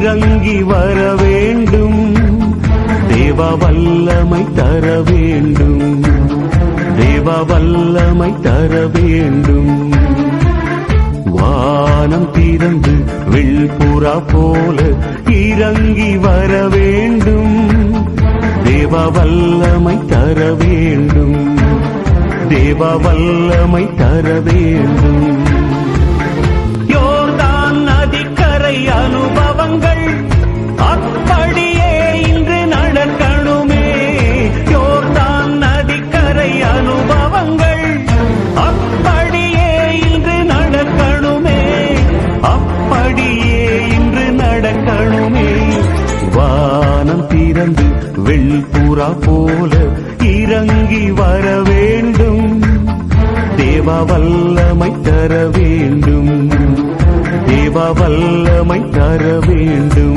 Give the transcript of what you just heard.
இறங்கி வர வேண்டும். தேவ வல்லமை தர வேண்டும். தேவ வல்லமை தர வேண்டும். வானம் திறந்து வெள்புறா போல இறங்கி வர வேண்டும். தேவ வல்லமை தர வேண்டும். தேவ வல்லமை தர வேண்டும். யோர்தான் நதிக்கரை அனுபவங்கள் அப்படியே இன்று நடக்கணுமே. யோர்தான் நதிக்கரை அனுபவங்கள் அப்படியே இன்று நடக்கணுமே. அப்படியே இன்று நடக்கணுமே. வானம் திறந்து வெள்புறா போல இறங்கி வர வேண்டும். தேவ வல்லமை தர வேண்டும். தேவ வல்லமை தர வேண்டும்.